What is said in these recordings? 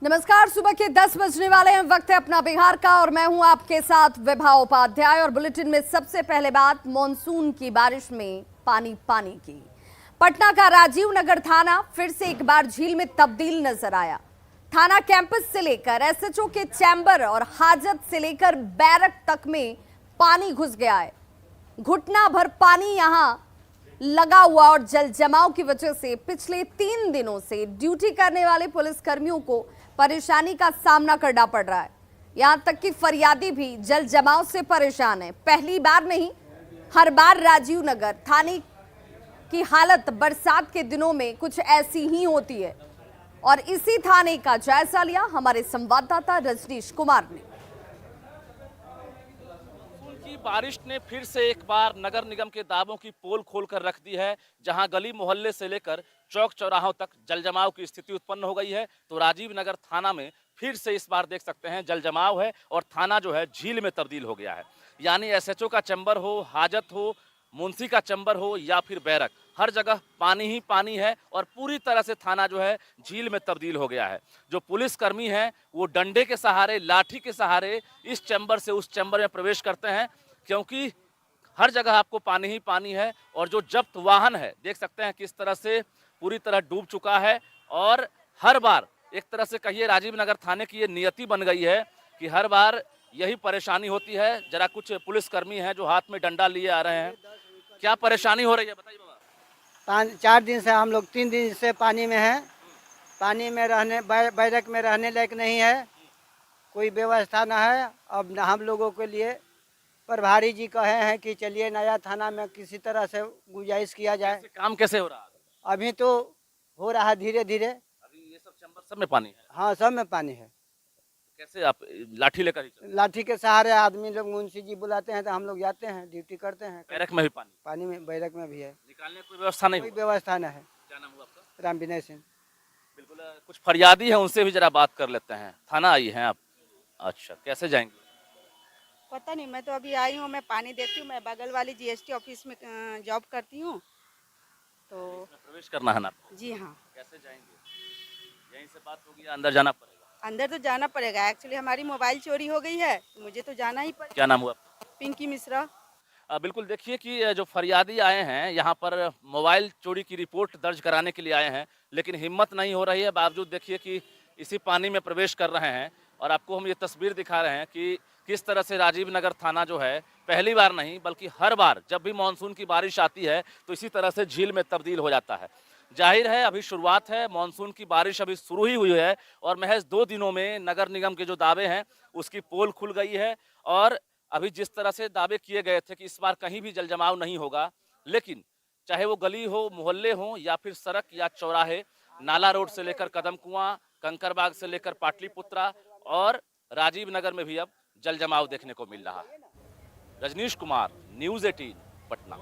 नमस्कार, सुबह के 10 बजने वाले हैं। वक्त है अपना बिहार का और मैं हूं आपके साथ विभा उपाध्याय। और बुलेटिन में सबसे पहले बात मानसून की बारिश में पानी पानी की। पटना का राजीव नगर थाना फिर से एक बार झील में तब्दील नजर आया। थाना कैंपस से लेकर एसएचओ के चैम्बर और हाजत से लेकर बैरक तक में पानी घुस गया है। घुटना भर पानी यहां लगा हुआ और जल जमाव की वजह से पिछले 3 दिनों से ड्यूटी करने वाले पुलिस कर्मियों को परेशानी का सामना करना पड़ रहा है। यहां तक कि फरियादी भी जल जमाव से परेशान है। पहली बार नहीं, हर बार राजीव नगर थाने की हालत बरसात के दिनों में कुछ ऐसी ही होती है। और इसी थाने का जायजा लिया हमारे संवाददाता रजनीश कुमार ने। की बारिश ने फिर से एक बार नगर निगम के दावों की पोल खोलकर रख दी है। जहां गली मोहल्ले से लेकर चौक चौराहों तक जल जमाव की स्थिति उत्पन्न हो गई है, तो राजीव नगर थाना में फिर से इस बार देख सकते हैं जल जमाव है और थाना जो है झील में तब्दील हो गया है। यानी एसएचओ का चैम्बर हो, हाजत हो, मुंशी का चैम्बर हो या फिर बैरक, हर जगह पानी ही पानी है और पूरी तरह से थाना जो है झील में तब्दील हो गया है। जो पुलिसकर्मी हैं वो डंडे के सहारे, लाठी के सहारे इस चैम्बर से उस चैम्बर में प्रवेश करते हैं, क्योंकि हर जगह आपको पानी ही पानी है। और जो जब्त वाहन है देख सकते हैं किस तरह से पूरी तरह डूब चुका है। और हर बार एक तरह से कहिए राजीव नगर थाने की ये नियति बन गई है कि हर बार यही परेशानी होती है। जरा कुछ पुलिसकर्मी हैं जो हाथ में डंडा लिए आ रहे हैं, क्या परेशानी हो रही है बताइए बाबा। 4 दिन से हम लोग 3 दिन से पानी में हैं। पानी में रहने बैरक में रहने लायक नहीं है, कोई व्यवस्था ना है। अब हम लोगों के लिए प्रभारी जी कहे हैं कि चलिए नया थाना में किसी तरह से गुजारिश किया जाए। काम कैसे हो रहा है? अभी तो हो रहा है धीरे धीरे। अभी ये सब चैम्बर सब में पानी है? हाँ, सब में पानी है। कैसे आप लाठी लेकर ही चलते? लाठी के सहारे आदमी लोग, मुंशी जी बुलाते हैं तो हम लोग जाते हैं, ड्यूटी करते हैं। बैरक में भी पानी? पानी में बैरक में भी है। निकालने की कोई व्यवस्था नहीं? कोई व्यवस्था न है। क्या नाम हुआ आपका? राम विनय सिंह। बिल्कुल, कुछ फरियादी है उनसे भी जरा बात कर लेते हैं। थाना आई हैं आप? अच्छा, कैसे जाएंगे? पता नहीं, मैं तो अभी आई हूँ। मैं पानी देखती हूँ, मैं बगल वाली जीएसटी ऑफिस में जॉब करती हूँ। तो प्रवेश करना है ना? जी हाँ। कैसे जाएंगे? यहीं से बात होगी या अंदर जाना पड़ेगा? अंदर तो जाना पड़ेगा। एक्चुअली हमारी मोबाइल चोरी हो गई है, तो मुझे तो जाना ही पड़ेगा। क्या नाम हुआ? पिंकी मिश्रा। बिल्कुल, देखिए कि जो फरियादी आए हैं यहाँ पर मोबाइल चोरी की रिपोर्ट दर्ज कराने के लिए आए हैं, लेकिन हिम्मत नहीं हो रही है। बावजूद देखिए कि इसी पानी में प्रवेश कर रहे हैं। और आपको हम ये तस्वीर दिखा रहे हैं कि किस तरह से राजीव नगर थाना जो है पहली बार नहीं बल्कि हर बार जब भी मानसून की बारिश आती है तो इसी तरह से झील में तब्दील हो जाता है। जाहिर है अभी शुरुआत है, मानसून की बारिश अभी शुरू ही हुई है और महज 2 दिनों में नगर निगम के जो दावे हैं उसकी पोल खुल गई है। और अभी जिस तरह से दावे किए गए थे कि इस बार कहीं भी जल जमाव नहीं होगा, लेकिन चाहे वो गली हो, मोहल्ले हो या फिर सड़क या चौराहे, नाला रोड से लेकर कदम कुआं, कंकरबाग से लेकर पाटलिपुत्रा और राजीव नगर में भी अब जल जमाव देखने को मिल रहा है। रजनीश कुमार, न्यूज़ 18, पटना।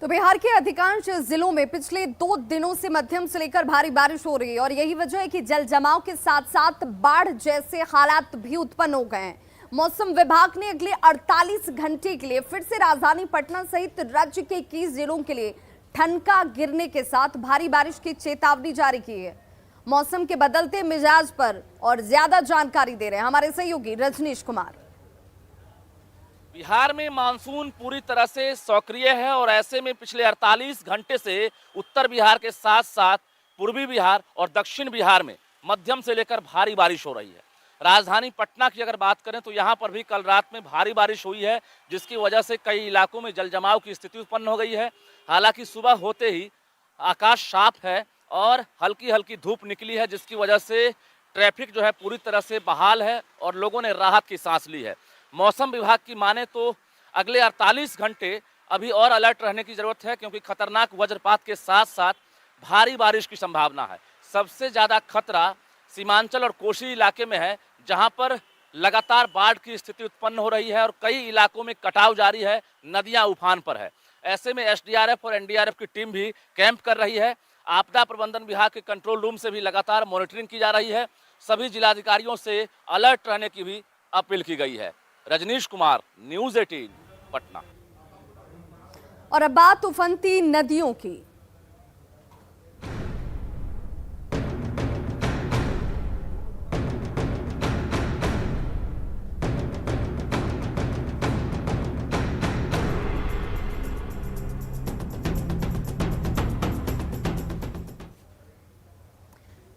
तो बिहार के अधिकांश जिलों में पिछले 2 दिनों से मध्यम से लेकर भारी बारिश हो रही है और यही वजह है कि जल जमाव के साथ साथ बाढ़ जैसे हालात भी उत्पन्न हो गए हैं। मौसम विभाग ने अगले 48 घंटे के लिए फिर से राजधानी पटना सहित राज्य के 21 जिलों के लिए ठनका गिरने के साथ भारी बारिश की चेतावनी जारी की है। मौसम के बदलते मिजाज पर और ज्यादा जानकारी दे रहे हैं हमारे सहयोगी रजनीश कुमार। बिहार में मानसून पूरी तरह से सक्रिय है और ऐसे में पिछले 48 घंटे से उत्तर बिहार के साथ साथ पूर्वी बिहार और दक्षिण बिहार में मध्यम से लेकर भारी बारिश हो रही है। राजधानी पटना की अगर बात करें तो यहाँ पर भी कल रात में भारी बारिश हुई है, जिसकी वजह से कई इलाकों में जल जमाव की स्थिति उत्पन्न हो गई है। हालांकि सुबह होते ही आकाश साफ है और हल्की हल्की धूप निकली है, जिसकी वजह से ट्रैफिक जो है पूरी तरह से बहाल है और लोगों ने राहत की सांस ली है। मौसम विभाग की माने तो अगले 48 घंटे अभी और अलर्ट रहने की जरूरत है, क्योंकि खतरनाक वज्रपात के साथ साथ भारी बारिश की संभावना है। सबसे ज़्यादा खतरा सीमांचल और कोसी इलाके में है, जहां पर लगातार बाढ़ की स्थिति उत्पन्न हो रही है और कई इलाकों में कटाव जारी है, नदियां उफान पर है। ऐसे में एसडीआरएफ और एनडीआरएफ की टीम भी कैंप कर रही है। आपदा प्रबंधन विभाग के कंट्रोल रूम से भी लगातार मॉनिटरिंग की जा रही है। सभी जिलाधिकारियों से अलर्ट रहने की भी अपील की गई है। रजनीश कुमार, न्यूज़ 18, पटना। और अब बात उफनती नदियों की।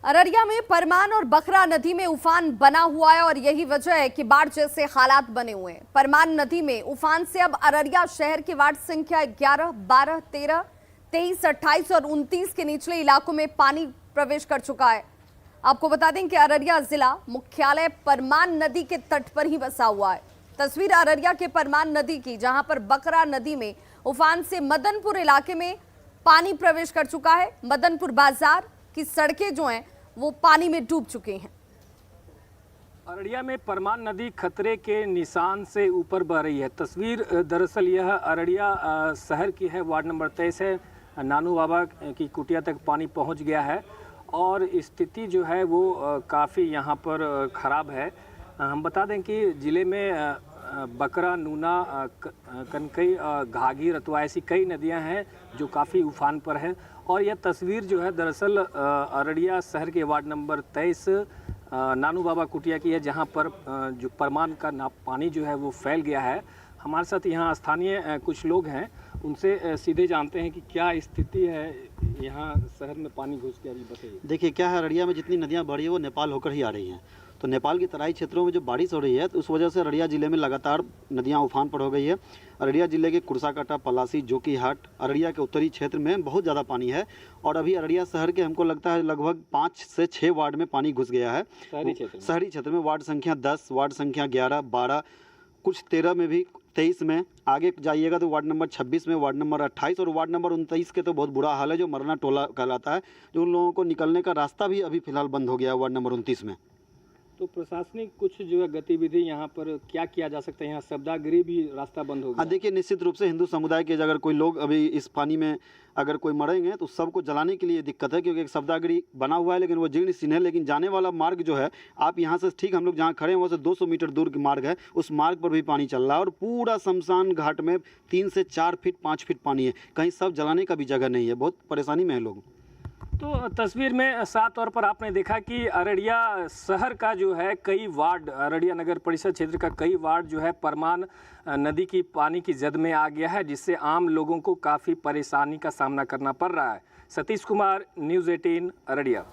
अररिया में परमान और बकरा नदी में उफान बना हुआ है और यही वजह है कि बाढ़ जैसे हालात बने हुए हैं। परमान नदी में उफान से अब अररिया शहर के वार्ड संख्या 11, 12, 13, 23, 28 और 29 के निचले इलाकों में पानी प्रवेश कर चुका है। आपको बता दें कि अररिया जिला मुख्यालय परमान नदी के तट पर ही बसा हुआ है। तस्वीर अररिया के परमान नदी की, जहां पर बकरा नदी में उफान से मदनपुर इलाके में पानी प्रवेश कर चुका है। मदनपुर बाजार की सड़कें जो हैं वो पानी में डूब चुकी हैं। अररिया में परमान नदी खतरे के निशान से ऊपर बह रही है। तस्वीर दरअसल यह अररिया शहर की है। वार्ड नंबर 23 है। नानू बाबा की कुटिया तक पानी पहुंच गया है और स्थिति जो है वो काफ़ी यहाँ पर ख़राब है। हम बता दें कि ज़िले में बकरा, नूना, कनकई, घाघी, रतवा ऐसी कई नदियां हैं जो काफ़ी उफान पर है। और यह तस्वीर जो है दरअसल अररिया शहर के वार्ड नंबर 23 नानू बाबा कुटिया की है, जहां पर जो परमान का पानी जो है वो फैल गया है। हमारे साथ यहाँ स्थानीय कुछ लोग हैं, उनसे सीधे जानते हैं कि क्या स्थिति है यहाँ शहर में पानी घुस गया। अभी बताइए। देखिए क्या है, अररिया में जितनी नदियाँ बढ़ रही है वो नेपाल होकर ही आ रही हैं। तो नेपाल की तराई क्षेत्रों में जो बारिश हो रही है तो उस वजह से अररिया ज़िले में लगातार नदियां उफान पर हो गई है। अररिया ज़िले के कुर्साकाटा, पलासी, जोकीहाट, अररिया के उत्तरी क्षेत्र में बहुत ज़्यादा पानी है और अभी अररिया शहर के हमको लगता है लगभग 5 से 6 वार्ड में पानी घुस गया है। शहरी क्षेत्र में वार्ड संख्या 10, वार्ड संख्या 11, 12, कुछ 13 में भी, 23 में। आगे जाइएगा तो वार्ड नंबर 26 में, वार्ड नंबर 28 और वार्ड नंबर 29 के तो बहुत बुरा हाल है, जो मरना टोला कहलाता है। जो उन लोगों को निकलने का रास्ता भी अभी फ़िलहाल बंद हो गया है वार्ड नंबर 29 में। तो प्रशासनिक कुछ जो है गतिविधि यहाँ पर क्या किया जा सकता है? यहाँ शब्दागिरी भी रास्ता बंद हो गया। हाँ देखिए, निश्चित रूप से हिंदू समुदाय के अगर कोई लोग अभी इस पानी में अगर कोई मरेंगे तो सबको जलाने के लिए दिक्कत है, क्योंकि एक शब्दागिरी बना हुआ है लेकिन वो जीर्ण शीर्ण है। लेकिन जाने वाला मार्ग जो है, आप यहाँ से ठीक हम लोग जहाँ खड़े हैं वहाँ से 200 मीटर दूर की मार्ग है, उस मार्ग पर भी पानी चल रहा है और पूरा शमशान घाट में 3 से 4 फीट 5 फीट पानी है। कहीं सब जलाने का भी जगह नहीं है, बहुत परेशानी में है लोग। तो तस्वीर में साफ तौर पर आपने देखा कि अररिया शहर का जो है कई वार्ड, अररिया नगर परिषद क्षेत्र का कई वार्ड जो है परमान नदी की पानी की जद में आ गया है, जिससे आम लोगों को काफ़ी परेशानी का सामना करना पड़ रहा है। सतीश कुमार, न्यूज़ 18 अररिया।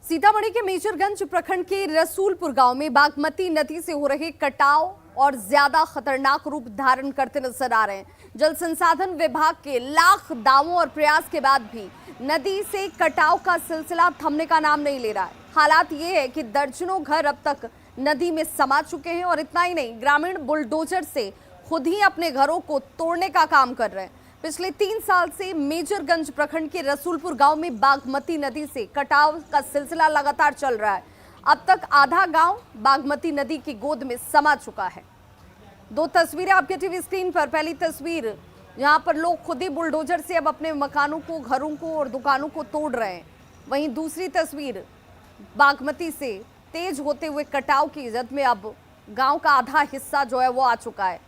सीतामढ़ी के मेजरगंज प्रखंड के रसूलपुर गांव में बागमती नदी से हो रहे कटाव और ज्यादा खतरनाक रूप धारण करते नजर आ रहे हैं। जल संसाधन विभाग के लाख दावों और प्रयास के बाद भी नदी से कटाव का सिलसिला थमने का नाम नहीं ले रहा है। हालात ये है कि दर्जनों घर अब तक नदी में समा चुके हैं और इतना ही नहीं, ग्रामीण बुलडोजर से खुद ही अपने घरों को तोड़ने का काम कर रहे हैं। पिछले 3 साल से मेजरगंज प्रखंड के रसूलपुर गांव में बागमती नदी से कटाव का सिलसिला लगातार चल रहा है। अब तक आधा गांव बागमती नदी की गोद में समा चुका है। 2 तस्वीरें आपके टीवी स्क्रीन पर। पहली तस्वीर जहां पर लोग खुद ही बुलडोजर से अब अपने मकानों को, घरों को और दुकानों को तोड़ रहे हैं। वहीं दूसरी तस्वीर बागमती से तेज होते हुए कटाव की जद में अब गांव का आधा हिस्सा जो है वो आ चुका है।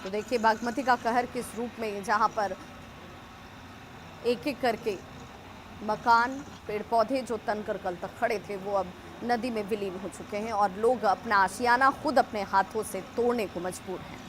तो देखिए बागमती का कहर किस रूप में, जहां पर एक एक करके मकान, पेड़ पौधे जो तनकर कल तक खड़े थे वो अब नदी में विलीन हो चुके हैं और लोग अपना आशियाना खुद अपने हाथों से तोड़ने को मजबूर हैं।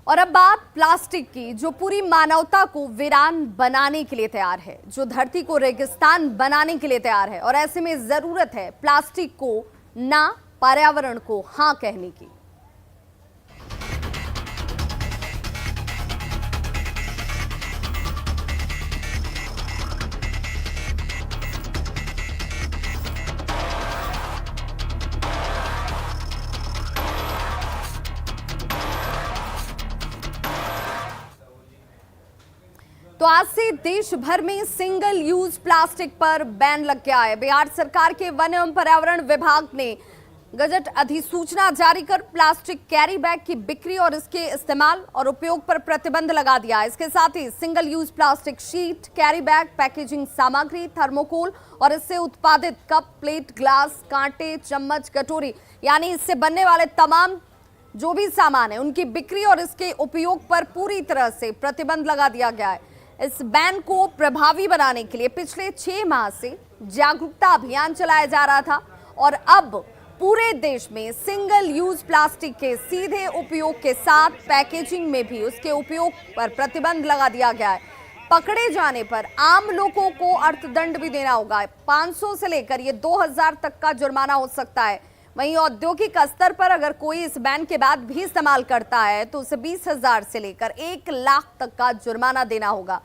और अब बात प्लास्टिक की, जो पूरी मानवता को वीरान बनाने के लिए तैयार है, जो धरती को रेगिस्तान बनाने के लिए तैयार है। और ऐसे में जरूरत है प्लास्टिक को ना, पर्यावरण को हाँ कहने की। तो आज से देश भर में सिंगल यूज प्लास्टिक पर बैन लग गया है। बिहार सरकार के वन एवं पर्यावरण विभाग ने गजट अधिसूचना जारी कर प्लास्टिक कैरी बैग की बिक्री और इसके इस्तेमाल और उपयोग पर प्रतिबंध लगा दिया। इसके साथ ही single use plastic sheet, carry bag, packaging सामग्री, थर्मोकोल और इससे उत्पादित कप, प्लेट, ग्लास, कांटे, चम्मच, कटोरी यानी इससे बनने वाले तमाम जो भी सामान है उनकी बिक्री और इसके उपयोग पर पूरी तरह से प्रतिबंध लगा दिया गया है। इस बैन को प्रभावी बनाने के लिए पिछले 6 माह से जागरूकता अभियान चलाया जा रहा था और अब पूरे देश में सिंगल यूज प्लास्टिक के सीधे उपयोग के साथ पैकेजिंग में भी उसके उपयोग पर प्रतिबंध लगा दिया गया है। पकड़े जाने पर आम लोगों को अर्थदंड भी देना होगा। 500 से लेकर ये 2000 तक का जुर्माना हो सकता है। वहीं औद्योगिक स्तर पर अगर कोई इस बैन के बाद भी इस्तेमाल करता है तो उसे 20,000 से लेकर 1 लाख तक का जुर्माना देना होगा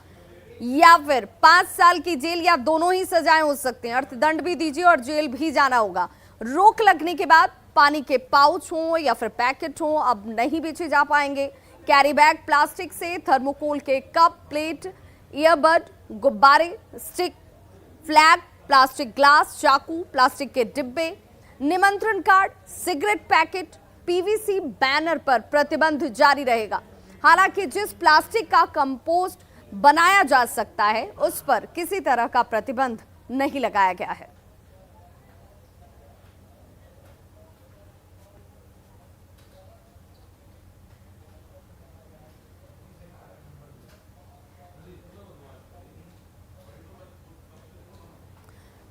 या फिर 5 साल की जेल या दोनों ही सजाएं हो सकती हैं। अर्थदंड भी दीजिए और जेल भी जाना होगा। रोक लगने के बाद पानी के पाउच हों या फिर पैकेट हों अब नहीं बेचे जा पाएंगे। कैरी बैग प्लास्टिक से, थर्मोकोल के कप, प्लेट, ईयरबड, गुब्बारे, स्टिक, फ्लैग, प्लास्टिक ग्लास, चाकू, प्लास्टिक के डिब्बे, निमंत्रण card, cigarette packet, PVC banner पर प्रतिबंध जारी रहेगा। हालांकि जिस प्लास्टिक का कंपोस्ट बनाया जा सकता है उस पर किसी तरह का प्रतिबंध नहीं लगाया गया है।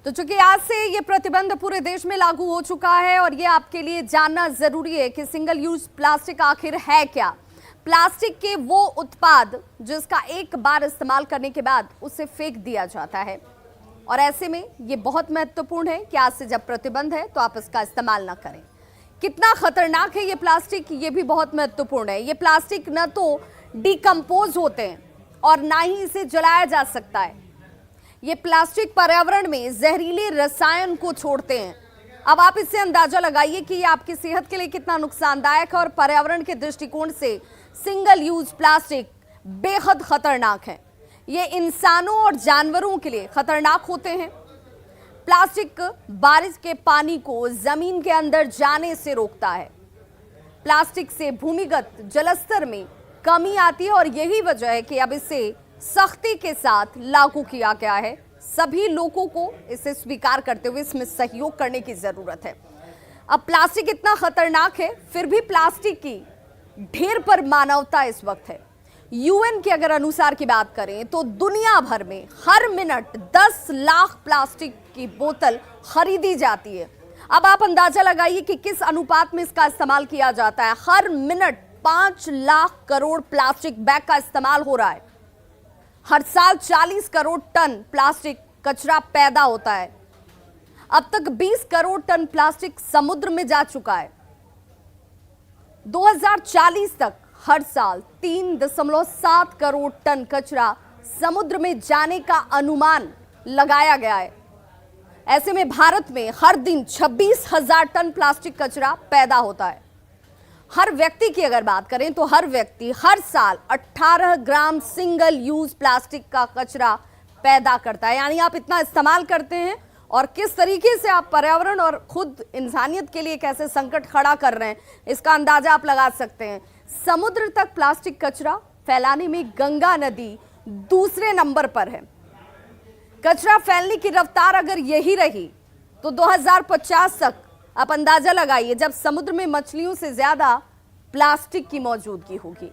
तो चूंकि आज से ये प्रतिबंध पूरे देश में लागू हो चुका है और ये आपके लिए जानना जरूरी है कि सिंगल यूज प्लास्टिक आखिर है क्या। प्लास्टिक के वो उत्पाद जिसका एक बार इस्तेमाल करने के बाद उसे फेंक दिया जाता है और ऐसे में ये बहुत महत्वपूर्ण है कि आज से जब प्रतिबंध है तो आप इसका इस्तेमाल ना करें। कितना खतरनाक है ये प्लास्टिक, ये भी बहुत महत्वपूर्ण है। ये प्लास्टिक न तो डिकम्पोज होते हैं और ना ही इसे जलाया जा सकता है। ये प्लास्टिक पर्यावरण में जहरीले रसायन को छोड़ते हैं। अब आप इससे अंदाजा लगाइए कि ये आपकी सेहत के लिए कितना नुकसानदायक है और पर्यावरण के दृष्टिकोण से सिंगल यूज प्लास्टिक बेहद खतरनाक है। ये इंसानों और जानवरों के लिए खतरनाक होते हैं। प्लास्टिक बारिश के पानी को जमीन के अंदर जाने से रोकता है। प्लास्टिक से भूमिगत जलस्तर में कमी आती है और यही वजह है कि अब इसे सख्ती के साथ लागू किया गया है। सभी लोगों को इसे स्वीकार करते हुए इसमें सहयोग करने की जरूरत है। अब प्लास्टिक इतना खतरनाक है फिर भी प्लास्टिक की ढेर पर मानवता इस वक्त है। यूएन के अगर अनुसार की बात करें तो दुनिया भर में हर मिनट 10 लाख प्लास्टिक की बोतल खरीदी जाती है। अब आप अंदाजा लगाइए कि किस अनुपात में इसका इस्तेमाल किया जाता है। हर minute 5 lakh crore plastic bag का इस्तेमाल हो रहा है। हर साल 40 करोड़ टन प्लास्टिक कचरा पैदा होता है। अब तक 20 करोड़ टन प्लास्टिक समुद्र में जा चुका है। 2040 तक हर साल 3.7 करोड़ टन कचरा समुद्र में जाने का अनुमान लगाया गया है। ऐसे में भारत में हर दिन 26,000 टन प्लास्टिक कचरा पैदा होता है। हर व्यक्ति की अगर बात करें तो हर व्यक्ति हर साल 18 ग्राम सिंगल यूज प्लास्टिक का कचरा पैदा करता है। यानी आप इतना इस्तेमाल करते हैं और किस तरीके से आप पर्यावरण और खुद इंसानियत के लिए कैसे संकट खड़ा कर रहे हैं इसका अंदाजा आप लगा सकते हैं। समुद्र तक प्लास्टिक कचरा फैलाने में गंगा नदी दूसरे नंबर पर है। कचरा फैलने की रफ्तार अगर यही रही तो 2050 तक आप अंदाजा लगाइए जब समुद्र में मछलियों से ज्यादा प्लास्टिक की मौजूदगी होगी।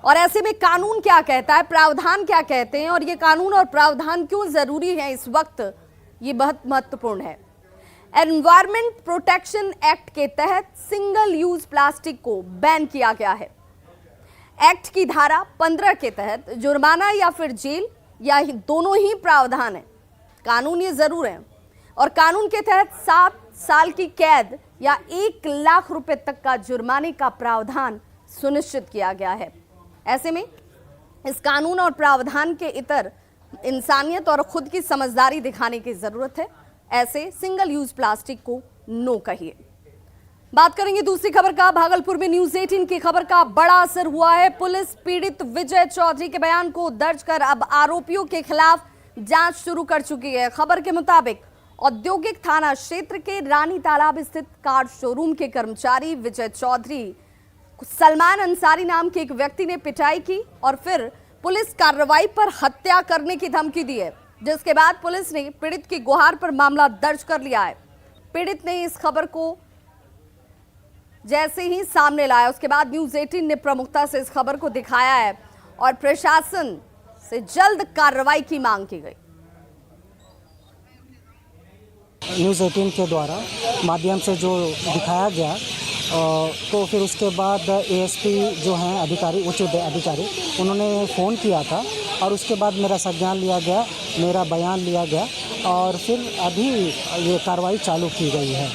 और ऐसे में कानून क्या कहता है, प्रावधान क्या कहते हैं और ये कानून और प्रावधान क्यों जरूरी है इस वक्त, ये बहुत महत्वपूर्ण है। एनवायरमेंट प्रोटेक्शन एक्ट के तहत सिंगल यूज प्लास्टिक को बैन किया गया है। एक्ट की धारा 15 के तहत जुर्माना या फिर जेल या दोनों ही प्रावधान है। कानून ये जरूर है और कानून के तहत 7 साल की कैद या 1 लाख रुपए तक का जुर्माने का प्रावधान सुनिश्चित किया गया है। ऐसे में इस कानून और प्रावधान के इतर इंसानियत और खुद की समझदारी दिखाने की जरूरत है। ऐसे सिंगल यूज प्लास्टिक को नो कहिए। बात करेंगे दूसरी खबर का। भागलपुर में न्यूज 18 की खबर का बड़ा असर हुआ है। पुलिस पीड़ित विजय चौधरी के बयान को दर्ज कर अब आरोपियों के खिलाफ जांच शुरू कर चुकी है। खबर के मुताबिक औद्योगिक थाना क्षेत्र के रानी तालाब स्थित कार शोरूम के कर्मचारी विजय चौधरी सलमान अंसारी नाम के एक व्यक्ति ने पिटाई की और फिर पुलिस कार्रवाई पर हत्या करने की धमकी दी है, जिसके बाद पुलिस ने पीड़ित की गुहार पर मामला दर्ज कर लिया है। पीड़ित ने इस खबर को जैसे ही सामने लाया, उसके बाद न्यूज़ 18 ने प्रमुखता से इस खबर को दिखाया है और प्रशासन से जल्द कार्रवाई की मांग की गई। न्यूज़ 18 के द्वारा माध्यम से जो दिखाया गया तो फिर उसके बाद एएसपी जो हैं अधिकारी, उच्च अधिकारी, उन्होंने फ़ोन किया था और उसके बाद मेरा संज्ञान लिया गया, मेरा बयान लिया गया और फिर अभी ये कार्रवाई चालू की गई है।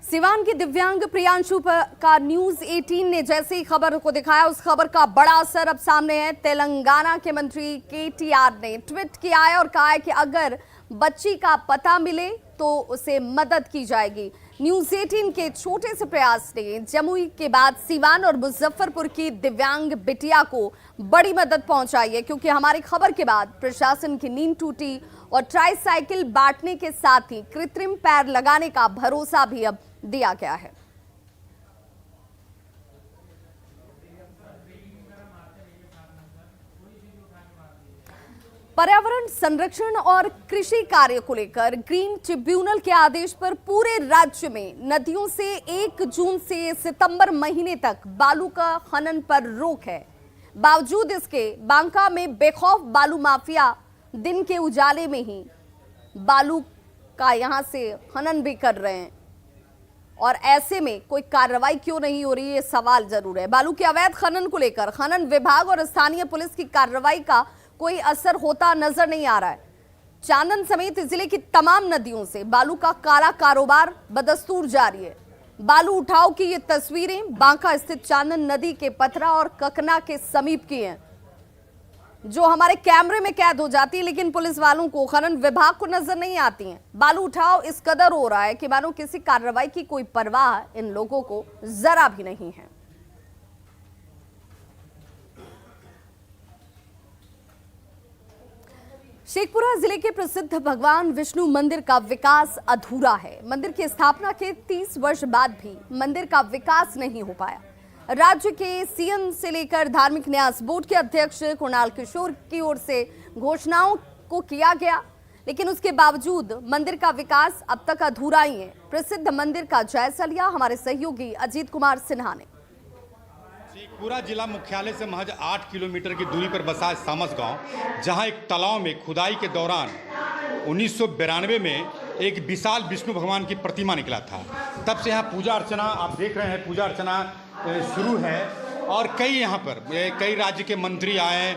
सिवान की दिव्यांग प्रियांशु का न्यूज़ 18 ने जैसे ही खबर को दिखाया, उस खबर का बड़ा असर अब सामने है। तेलंगाना के मंत्री केटीआर ने ट्वीट किया है और कहा है कि अगर बच्ची का पता मिले तो उसे मदद की जाएगी। न्यूज़ 18 के छोटे से प्रयास ने जमुई के बाद सिवान और मुजफ्फरपुर की दिव्यांग बिटिया को बड़ी मदद पहुंचाई है, क्योंकि हमारी खबर के बाद प्रशासन की नींद टूटी और ट्राईसाइकिल बांटने के साथ ही कृत्रिम पैर लगाने का भरोसा भी अब दिया गया है। पर्यावरण संरक्षण और कृषि कार्य को लेकर ग्रीन ट्रिब्यूनल के आदेश पर पूरे राज्य में नदियों से 1 जून से सितंबर महीने तक बालू का खनन पर रोक है। बावजूद इसके बांका में बेखौफ बालू माफिया दिन के उजाले में ही बालू का यहां से खनन भी कर रहे हैं और ऐसे में कोई कार्रवाई क्यों नहीं हो रही, ये सवाल जरूर है। बालू के अवैध खनन को लेकर खनन विभाग और स्थानीय पुलिस की कार्रवाई का कोई असर होता नजर नहीं आ रहा है। चांदन समेत जिले की तमाम नदियों से बालू का काला कारोबार बदस्तूर जारी है। बालू उठाव की ये तस्वीरें बांका स्थित चांदन नदी के पथरा और ककना के समीप की हैं, जो हमारे कैमरे में कैद हो जाती है, लेकिन पुलिस वालों को, खनन विभाग को नजर नहीं आती हैं। बालू उठाव इस कदर हो रहा है कि मानो किसी कार्रवाई की कोई परवाह इन लोगों को जरा भी नहीं है। शेखपुरा जिले के प्रसिद्ध भगवान विष्णु मंदिर का विकास अधूरा है। मंदिर की स्थापना के 30 वर्ष बाद भी मंदिर का विकास नहीं हो पाया। राज्य के सीएम से लेकर धार्मिक न्यास बोर्ड के अध्यक्ष कुणाल किशोर की ओर से घोषणाओं को किया गया, लेकिन उसके बावजूद मंदिर का विकास अब तक अधूरा ही है। प्रसिद्ध मंदिर का जायजा लिया हमारे सहयोगी अजीत कुमार सिन्हा ने। शेखपुरा जिला मुख्यालय से महज 8 किलोमीटर की दूरी पर बसा है सामस गांव, जहां एक तालाब में खुदाई के दौरान 1992 में एक विशाल विष्णु भगवान की प्रतिमा निकला था। तब से यहाँ पूजा अर्चना, आप देख रहे हैं, पूजा अर्चना शुरू है और कई राज्य के मंत्री आए,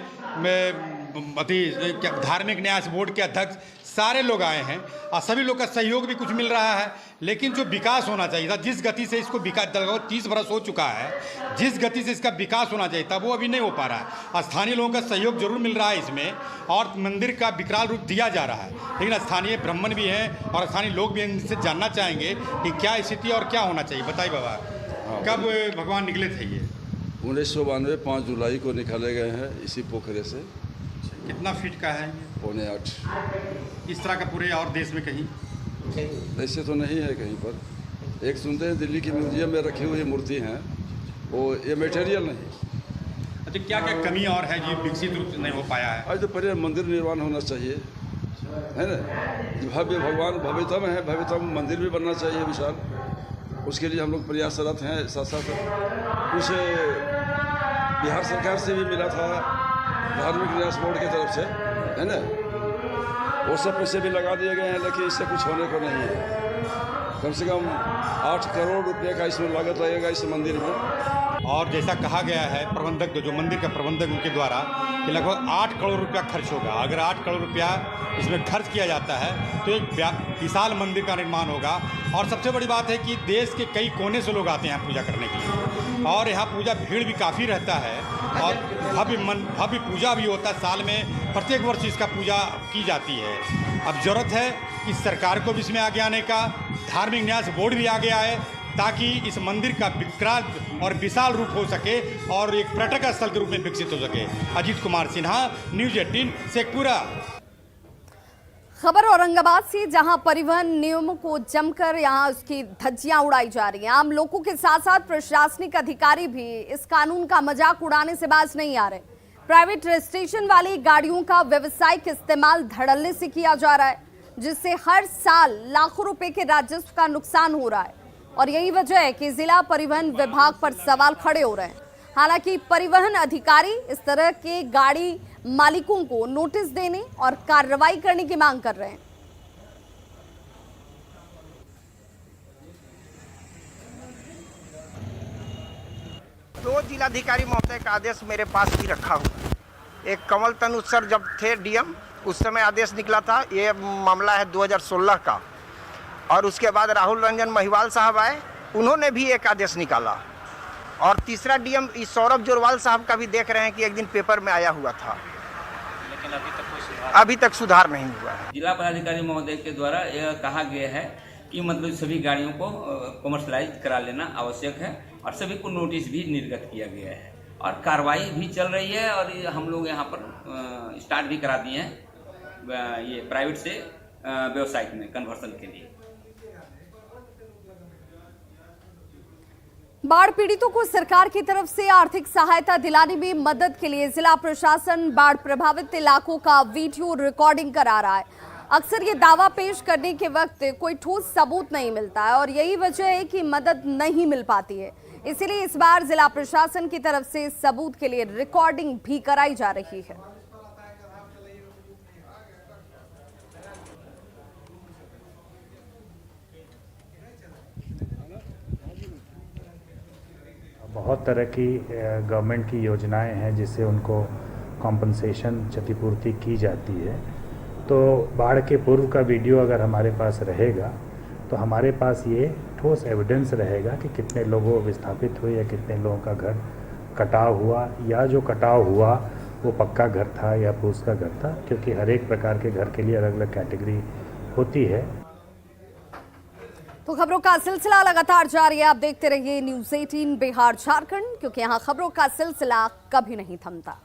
धार्मिक न्यास बोर्ड के अध्यक्ष, सारे लोग आए हैं और सभी लोग का सहयोग भी कुछ मिल रहा है। लेकिन जो विकास होना चाहिए था, जिस गति से इसको विकास, 30 बरस हो चुका है, जिस गति से इसका विकास होना चाहिए था वो अभी नहीं हो पा रहा है। स्थानीय लोगों का सहयोग जरूर मिल रहा है इसमें और मंदिर का विकराल रूप दिया जा रहा है, लेकिन स्थानीय ब्राह्मण भी हैं और स्थानीय लोग भी इनसे जानना चाहेंगे कि क्या स्थिति और क्या होना चाहिए। बताइए बाबा, कब भगवान निकले थे ये? 1992 5 जुलाई को निकाले गए हैं इसी पोखरे से। कितना फीट का है? 7.8। इस तरह का पूरे और देश में कहीं ऐसे तो नहीं है कहीं पर। एक सुनते हैं दिल्ली की म्यूजियम में रखी हुई मूर्ति हैं, वो ये मटेरियल नहीं। अच्छा, क्या क्या कमी और है जो विकसित रूप से नहीं हो पाया है? आज तो पहले मंदिर निर्माण होना चाहिए, है ना। भव्य भगवान भव्यतम है, भव्यतम मंदिर भी बनना चाहिए विशाल। उसके लिए हम लोग प्रयासरत हैं। साथ साथ कुछ बिहार सरकार से भी मिला था, धार्मिक न्यास बोर्ड की तरफ से, है ना। वो सब पैसे भी लगा दिए गए हैं, लेकिन इससे कुछ होने को नहीं है। कम से कम 8 करोड़ रुपए का इसमें लागत लगेगा इस मंदिर में। और जैसा कहा गया है प्रबंधक, जो मंदिर का प्रबंधक, उनके द्वारा कि लगभग 8 करोड़ रुपया खर्च होगा। अगर 8 करोड़ रुपया इसमें खर्च किया जाता है तो एक विशाल मंदिर का निर्माण होगा। और सबसे बड़ी बात है कि देश के कई कोने से लोग आते हैं यहाँ पूजा करने के लिए और यहाँ पूजा भीड़ भी काफ़ी रहता है और भव्य पूजा भी होता है। साल में प्रत्येक वर्ष इसका पूजा की जाती है। अब ज़रूरत है कि सरकार को भी इसमें आगे आने का, धार्मिक न्यास बोर्ड भी आगे आए, ताकि इस मंदिर का विकराल और विशाल रूप हो सके और एक पर्यटक स्थल के रूप में विकसित हो सके। अजीत कुमार सिन्हा, न्यूज़ 18, शेखपुरा। खबर औरंगाबाद से, जहां परिवहन नियमों को जमकर यहां उसकी धज्जियां उड़ाई जा रही हैं। आम लोगों के साथ साथ प्रशासनिक अधिकारी भी इस कानून का मजाक उड़ाने से बाज नहीं आ रहे। प्राइवेट रजिस्ट्रेशन वाली गाड़ियों का व्यावसायिक इस्तेमाल धड़ल्ले से किया जा रहा है, जिससे हर साल लाखों रुपए के राजस्व का नुकसान हो रहा है। और यही वजह है कि जिला परिवहन विभाग पर सवाल खड़े हो रहे हैं। हालांकि परिवहन अधिकारी इस तरह के गाड़ी मालिकों को नोटिस देने और कार्रवाई करने की मांग कर रहे हैं। दो जिलाधिकारी महोदय का आदेश मेरे पास भी रखा हुआ। एक कमल तनु सर जब थे डीएम, उस समय आदेश निकला था। ये मामला है 2016 का। और उसके बाद राहुल रंजन महिवाल साहब आए, उन्होंने भी एक आदेश निकाला। और तीसरा डीएम सौरभ जोरवाल साहब का भी देख रहे हैं कि एक दिन पेपर में आया हुआ था, लेकिन अभी तक सुधार नहीं हुआ है। जिला पदाधिकारी महोदय के द्वारा यह कहा गया है कि मतलब सभी गाड़ियों को कमर्शलाइज करा लेना आवश्यक है और सभी को नोटिस भी निर्गत किया गया है और कार्रवाई भी चल रही है। और हम लोग यहाँ पर स्टार्ट भी करा दिए हैं ये प्राइवेट से व्यवसायिक में कन्वर्सन के लिए। बाढ़ पीड़ितों को सरकार की तरफ से आर्थिक सहायता दिलाने में मदद के लिए जिला प्रशासन बाढ़ प्रभावित इलाकों का वीडियो रिकॉर्डिंग करा रहा है। अक्सर ये दावा पेश करने के वक्त कोई ठोस सबूत नहीं मिलता है और यही वजह है कि मदद नहीं मिल पाती है। इसीलिए इस बार जिला प्रशासन की तरफ से सबूत के लिए रिकॉर्डिंग भी कराई जा रही है। बहुत तरह की गवर्नमेंट की योजनाएं हैं जिससे उनको कॉम्पनसेशन क्षतिपूर्ति की जाती है। तो बाढ़ के पूर्व का वीडियो अगर हमारे पास रहेगा तो हमारे पास ये ठोस एविडेंस रहेगा कि कितने लोगों विस्थापित हुए या कितने लोगों का घर कटाव हुआ, या जो कटाव हुआ वो पक्का घर था या फूस का घर था, क्योंकि हर एक प्रकार के घर के लिए अलग अलग कैटेगरी होती है। तो खबरों का सिलसिला लगातार जारी है। आप देखते रहिए न्यूज़ 18 बिहार झारखंड, क्योंकि यहाँ खबरों का सिलसिला कभी नहीं थमता।